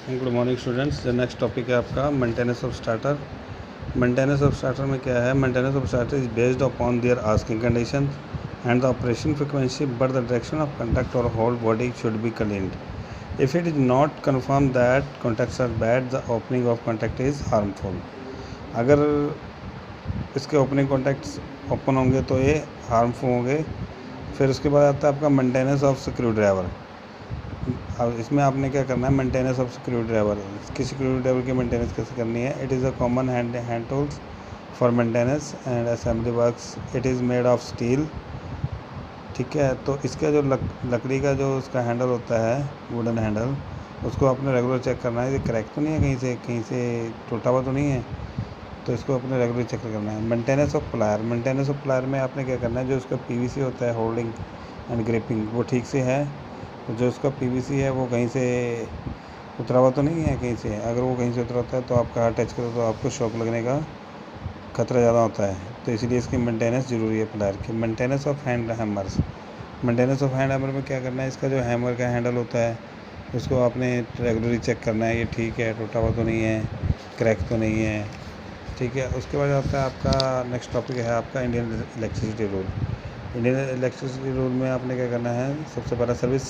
Good morning students. The next topic है आपका maintenance of starter. Maintenance of starter में क्या है? Maintenance of starter is based upon their asking condition and the operation frequency, but the direction of conduct और whole body should be cleaned. If it is not confirm that contacts are bad, the opening of contact is harmful. अगर इसके opening contacts open होंगे तो ये harmful होंगे। फिर उसके बाद आता है आपका मेंटेनेंस ऑफ स्क्रू ड्राइवर। अब इसमें आपने क्या करना है? मेंटेनेंस ऑफ स्क्रू ड्राइवर, किसी स्क्रू ड्राइवर की मेंटेनेंस कैसे करनी है? It is a common hand tools for maintenance and assembly works. It is made of steel. ठीक है, तो इसका जो लकड़ी का जो उसका हैंडल होता है, वुडन हैंडल, उसको आपने रेगुलर चेक करना है। ये क्रैक तो नहीं है, कहीं से टूटा हुआ तो नहीं है, तो इसको अपने रेगुलर चेक करना है। Maintenance of plier. Maintenance of plier में आपने क्या करना है? जो उसका पीवीसी होता है, होल्डिंग एंड ग्रिपिंग, वो ठीक से है। तो जो उसका पीवीसी है वो कहीं से उतरा हुआ तो नहीं है कहीं से। अगर वो कहीं से उतरा होता है तो आपका हाथ टच करो तो आपको शॉक लगने का खतरा ज़्यादा होता है, तो इसलिए इसकी मेंटेनेंस ज़रूरी है प्लायर की। Maintenance of hand hammers. Maintenance of hand hammer में क्या करना है? इसका जो हैमर का हैंडल होता है उसको आपने रेगुलरली चेक करना है, ये ठीक है, टूटा हुआ तो नहीं है, क्रैक तो नहीं है। ठीक है, उसके बाद आता है आपका नेक्स्ट टॉपिक है आपका Indian electricity rule. Indian electricity rule में आपने क्या करना है? सबसे पहला service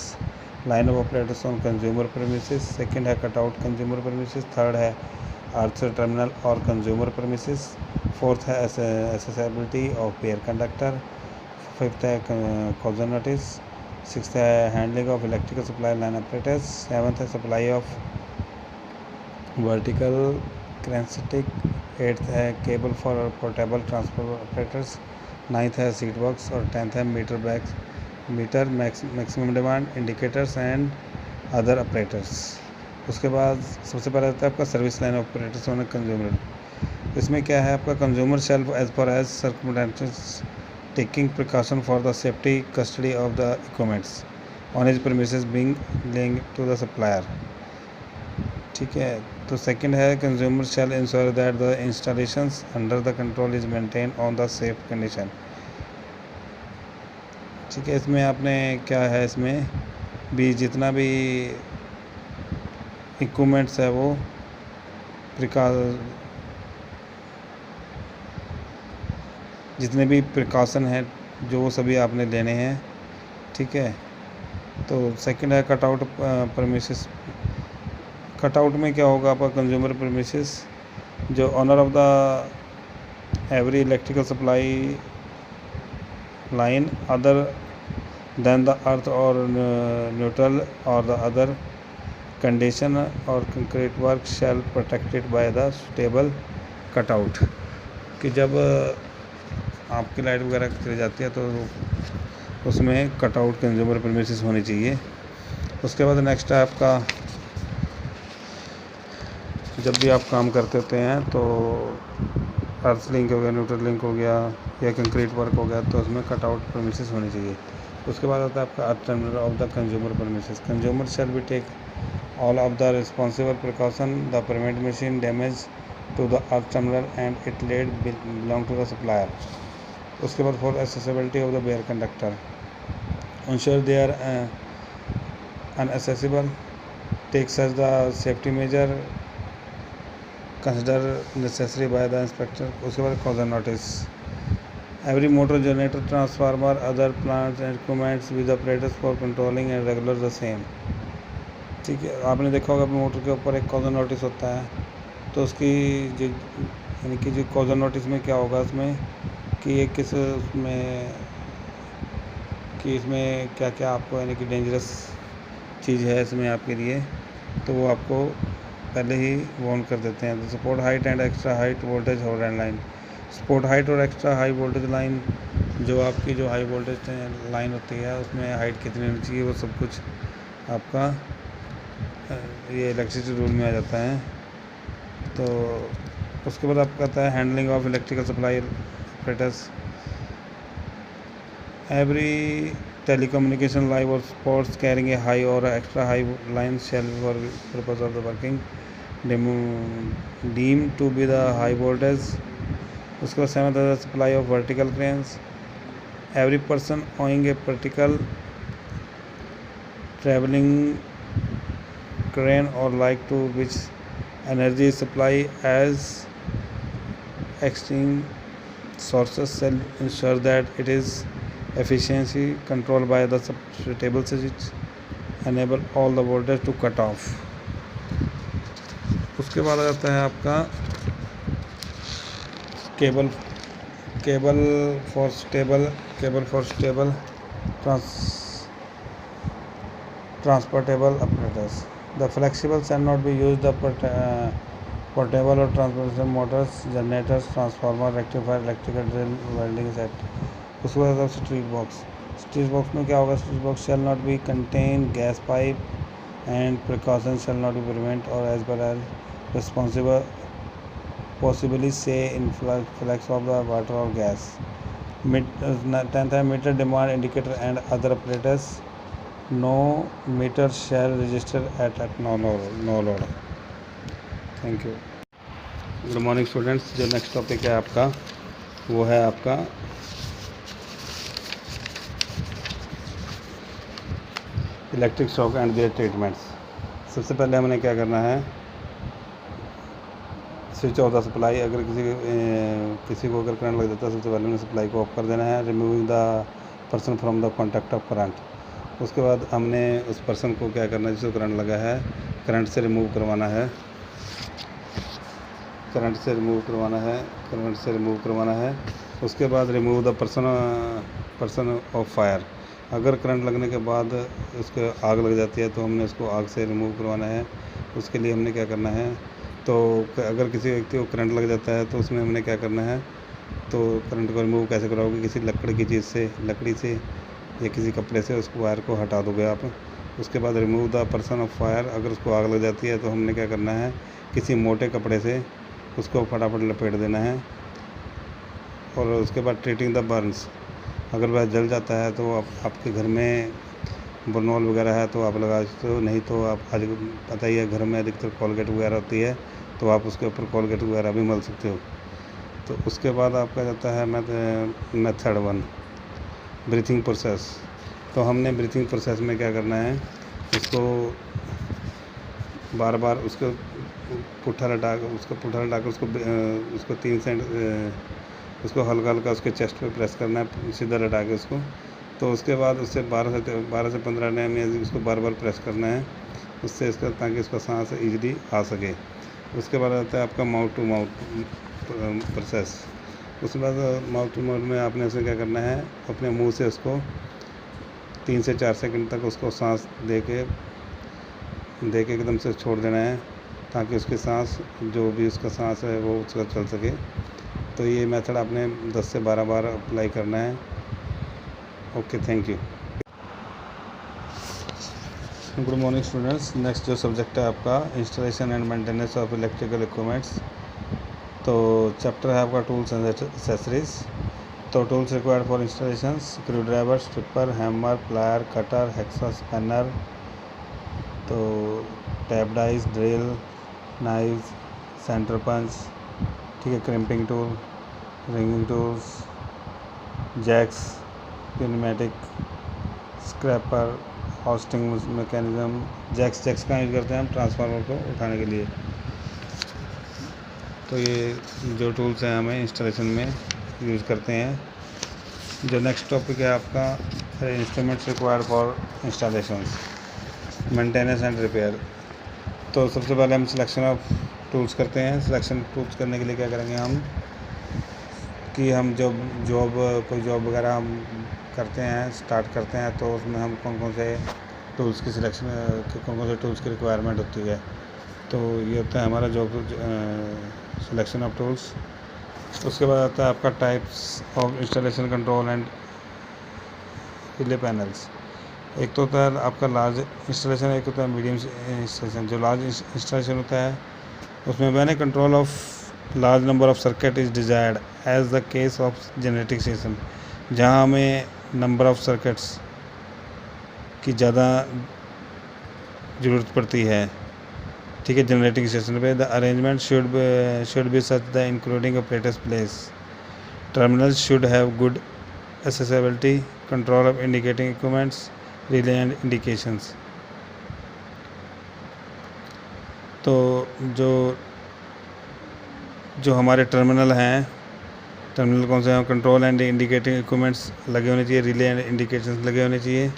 line of operators on consumer premises. Second है cut out consumer premises. Third है आर्थर टर्मिनल और कंज्यूमर प्रेमिसेस। फोर्थ है accessibility of pair conductor. Fifth है कॉजन नोटिस। सिक्स्थ है handling of electrical supply line operators. Seventh है supply of vertical crankset. Eighth है cable for portable transport operators. Ninth है seat box और 10th है meter maximum demand indicators and other operators. उसके बाद सबसे पहले आता है आपका service line operators on consumer. इसमें क्या है? आपका consumer shall as far as circumstances taking precaution for the safety custody of the equipments on his premises being linked to the supplier. ठीक है, तो सेकंड है consumer shall ensure that the installations under the control is maintain on the safe condition. ठीक है, इसमें आपने क्या है? इसमें भी जितना भी इक्विपमेंट्स है वो जितने भी प्रिकॉशन है जो वो सभी आपने लेने हैं। ठीक है, तो सेकंड है cut out premises. Cut out में क्या होगा? आपका कंज्यूमर प्रीमिसेस जो owner of the every electrical supply line other than the earth और न्यूट्रल और द अदर कंडीशन और concrete work shall protected by the suitable cut out. कि जब आपकी लाइट वगैरह चली जाती है तो उसमें कट आउट कंज्यूमर प्रीमिसेस होनी चाहिए। उसके बाद नेक्स्ट है आपका, जब भी आप काम करते होते हैं तो अर्थ लिंक हो गया, न्यूट्रल लिंक हो गया या कंक्रीट वर्क हो गया, तो उसमें कट आउट प्रीमिसेस होनी चाहिए। उसके बाद आता है आपका earth terminal of the consumer premises. Consumer shall be take all of the responsible precaution the permit machine damage to the earth terminal and it lead belong to the supplier. उसके बाद for accessibility of the bare conductor ensure they are unaccessible, take such the safety measure consider necessary by the inspector. उसके बाद caution notice. Every motor generator transformer other plants and equipments with operators for controlling and regular the same. ठीक है, आपने देखा होगा अपने motor के ऊपर एक कॉजन नोटिस होता है, तो उसकी जो यानी कि जो कॉजन नोटिस में क्या होगा उसमें कि ये किस उसमें कि इसमें क्या क्या आपको यानी कि डेंजरस चीज़ है इसमें आपके लिए, तो वो आपको पहले ही वार्न कर देते हैं। तो support height and extra height voltage hold line. Support height और एक्स्ट्रा हाई वोल्टेज लाइन, जो आपकी जो हाई वोल्टेज लाइन होती है उसमें हाइट कितनी होनी चाहिए, वो सब कुछ आपका ये इलेक्ट्रिसिटी रूल में आ जाता है। तो उसके बाद आपका आता है handling of electrical supply operators. Every telecommunication line or sports carrying a high or extra high line shall for purpose of the working deemed to be the high voltage. उसके बाद सेवंथ है supply of vertical cranes. Every person owing A vertical travelling crane or like to which energy supply as extreme sources shall ensure that it is efficiency controlled by the suitable switch enable all the voltage to cut off। उसके बाद आ जाता है आपका cable cable for stable transportable apparatus। The flexible shall not be used the portable or transportation motors, generators, transformer, rectifier, electrical drill, welding set। उसके बाद street box में क्या होगा? Street box shall not be contain gas pipe and precautions shall not be prevent or as well as responsible possibly say influx of the water or gas। 10th है meter demand indicator and other apparatus no meter shall register at no load। Thank you. Good morning students. जो next topic है आपका वो है आपका electric shock and their treatments. सबसे पहले हमने क्या करना है, स्विच ऑफ द सप्लाई। अगर किसी को अगर करंट लग जाता है सबसे पहले हमने सप्लाई को ऑफ कर देना है। Removing the person from the contact of current. उसके बाद हमने उस पर्सन को क्या करना है जिसको करंट लगा है करंट से रिमूव करवाना है। उसके बाद remove the person of fire. अगर करंट लगने के बाद उसको आग लग जाती है तो हमने उसको आग से रिमूव करवाना है। उसके लिए हमने क्या करना है, तो अगर किसी व्यक्ति को करंट लग जाता है तो उसमें हमने क्या करना है, तो करंट को रिमूव कैसे कराओगे? किसी लकड़ी से या किसी कपड़े से उसको वायर को हटा दोगे आप। उसके बाद remove the person of fire. अगर उसको आग लग जाती है तो हमने क्या करना है, किसी मोटे कपड़े से उसको फटाफट लपेट देना है। और उसके बाद ट्रीटिंग द बर्न्स। अगर वह जल जाता है तो आपके घर में बर्नॉल वगैरह है तो आप लगा सकते हो, नहीं तो आप आज पता ही है घर में अधिकतर कोलगेट वगैरह होती है तो आप उसके ऊपर कोलगेट वगैरह भी मल सकते हो। तो उसके बाद आपका जाता है मेथड 1 ब्रीथिंग प्रोसेस। तो हमने ब्रीथिंग प्रोसेस में क्या करना है, उसको बार बार उसको पुट्ठा लटा कर उसको 3 सेंट उसको हल्का उसके चेस्ट पे प्रेस करना है सीधा लटा के उसको। तो उसके बाद उससे 12 से 15 टाइम उसको बार बार प्रेस करना है उससे इसका, ताकि उसका सांस ईजिली आ सके। उसके बाद आता है आपका माउथ टू माउथ प्रोसेस। उसके बाद माउथ टू माउथ में आपने उसे क्या करना है, अपने मुंह से उसको 3 से 4 सेकंड तक उसको सांस दे के एकदम से छोड़ देना है, ताकि उसकी सांस जो भी उसका सांस है वो उसका चल सके। तो ये मेथड आपने 10 से 12 बार अप्लाई करना है। Okay, thank you. Good morning students. Next जो सब्जेक्ट है आपका installation and maintenance of electrical equipments. तो चैप्टर है आपका टूल्स एंड एक्सेसरीज। तो tools required for installation: screwdriver, stripper, hammer, plier, cutter, hexa spanner, तो tap dies, drill, knife, centre punch, ठीक है, crimping tool, ringing tools, jacks, pneumatic, scraper, hoisting mechanism. Jacks का use करते हैं हम transformer को उठाने के लिए। तो ये जो टूल्स हैं हमें इंस्टॉलेशन में यूज़ करते हैं। जो नेक्स्ट टॉपिक है आपका instruments required for installation, maintenance and repair. तो सबसे पहले हम सिलेक्शन ऑफ टूल्स करते हैं। सिलेक्शन टूल्स करने के लिए क्या करेंगे हम, कि हम कोई जॉब वगैरह हम करते हैं, स्टार्ट करते हैं, तो उसमें हम कौन से टूल्स की रिक्वायरमेंट होती है। तो ये होता है हमारा जॉब सिलेक्शन ऑफ टूल्स। उसके बाद आता है आपका types of installation, control and relay panels. एक तो होता है आपका लार्ज इंस्टॉलेशन, एक होता है मीडियम इंस्टॉलेशन। जो लार्ज इंस्टॉलेशन होता है उसमें मैंने control of large number of circuit is desired as the case of genetic system. जहाँ हमें नंबर ऑफ सर्किट्स की ज़्यादा ज़रूरत पड़ती है, ठीक है, जनरेटिंग स्टेशन पे, the arrangement should be such the including operators place. Terminals should have good accessibility, control of indicating equipments, relay and indications। तो जो हमारे टर्मिनल हैं, टर्मिनल कौन से हैं? कंट्रोल एंड इंडिकेटिंग इक्विपमेंट्स लगे होने चाहिए, रिले एंड इंडिकेशंस लगे होने चाहिए।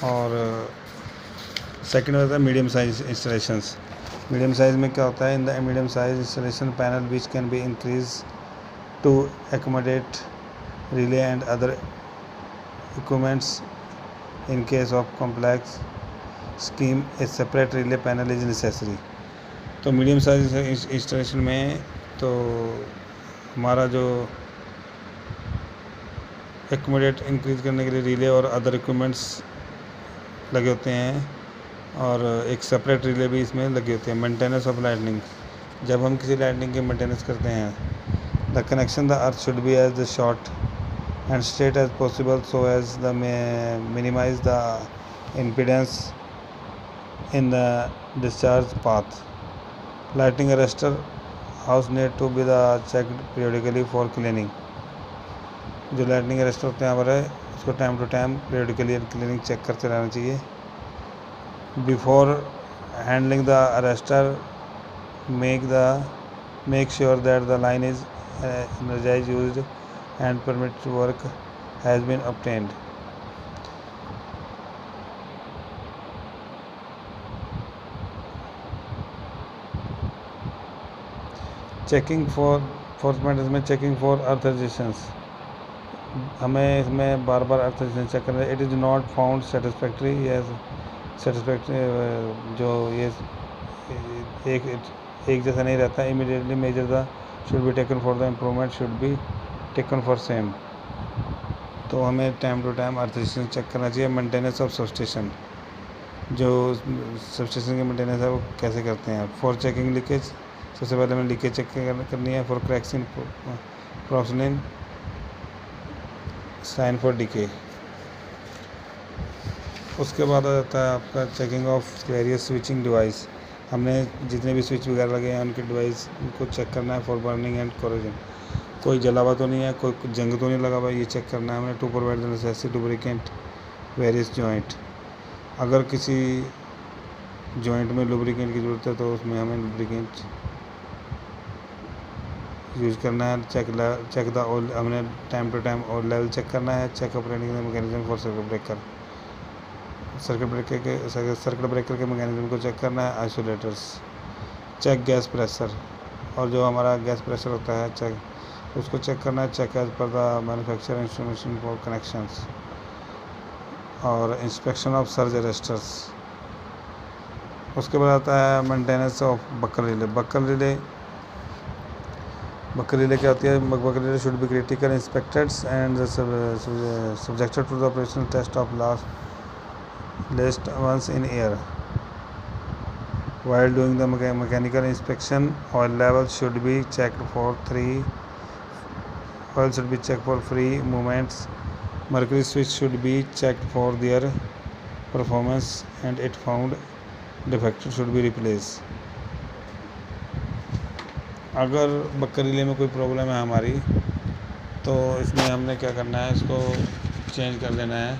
और सेकंड होता है medium size installations. Medium size में क्या होता है? In the medium size installation panel which can be increase to accommodate relay and other equipments in case of complex scheme a separate relay panel is necessary. तो medium size installation में तो हमारा जो accommodate increase करने के लिए relay और other equipments लगे होते हैं, और एक सेपरेट रिले भी इसमें लगी होती है। मेंटेनेंस ऑफ लाइटनिंग, जब हम किसी लाइटनिंग की मेंटेनेंस करते हैं, the connection the earth should be as the short and straight as possible so as the minimize the impedance in the discharge path. Lightning arrester house need to be the checked periodically for cleaning. जो lightning arrester होते हैं हमारे, उसको time to time periodically cleaning check करते रहना चाहिए। Before handling the arrestor, make sure that the line is energized, used, and permitted work has been obtained. Checking for forcement, इसमें checking for earth resistance, हमें इसमें बार बार अर्थ resistance check करना है। It is not found satisfactory, yes satisfactory, जो ये एक जैसा नहीं रहता। Immediately measure the should be taken for the improvement should be taken for same. तो हमें time to time earth resistance check करना चाहिए। मेंटेनेंस ऑफ सबस्टेशन, जो सबस्टेशन की मेंटेनेंस है वो कैसे करते हैं? फॉर चेकिंग लीकेज, सबसे पहले हमें लीकेज चेक करनी है। For cracks in porcelain, sign for decay. उसके बाद आ जाता है आपका checking of various switching device. हमने जितने भी स्विच वगैरह लगे हैं उनके डिवाइस को चेक करना है। फॉर बर्निंग एंड कोरोजन, कोई जला हुआ तो नहीं है, कोई जंग तो नहीं लगा हुआ, ये चेक करना है हमें। To provide the necessary lubricant various joint, अगर किसी जॉइंट में लुब्रिकेंट की ज़रूरत है तो उसमें हमें लुब्रिकेंट यूज़ करना है। चेक द ऑयल, हमने time to time oil level check करना है। Check operating mechanism for circuit breaker, circuit breaker के मैकेनिज्म को चेक करना है। आइसोलेटर्स, चेक गैस प्रेशर, और जो हमारा गैस प्रेशर होता है चेक, उसको चेक करना है। Check as per the manufacturer instrumentation for connections, और इंस्पेक्शन ऑफ सर्ज अरेस्टर्स। उसके बाद आता है maintenance of buchholz relay. Buchholz relay क्या होती है? Buchholz relay should be critical inspected and subjected to the operational test of last once in year. While doing the mechanical inspection, oil levels should be checked for free movements. Mercury switch should be checked for their performance, and if found defective should be replaced. अगर बकर relay में कोई problem है हमारी, तो इसमें हमने क्या करना है, इसको चेंज कर देना है।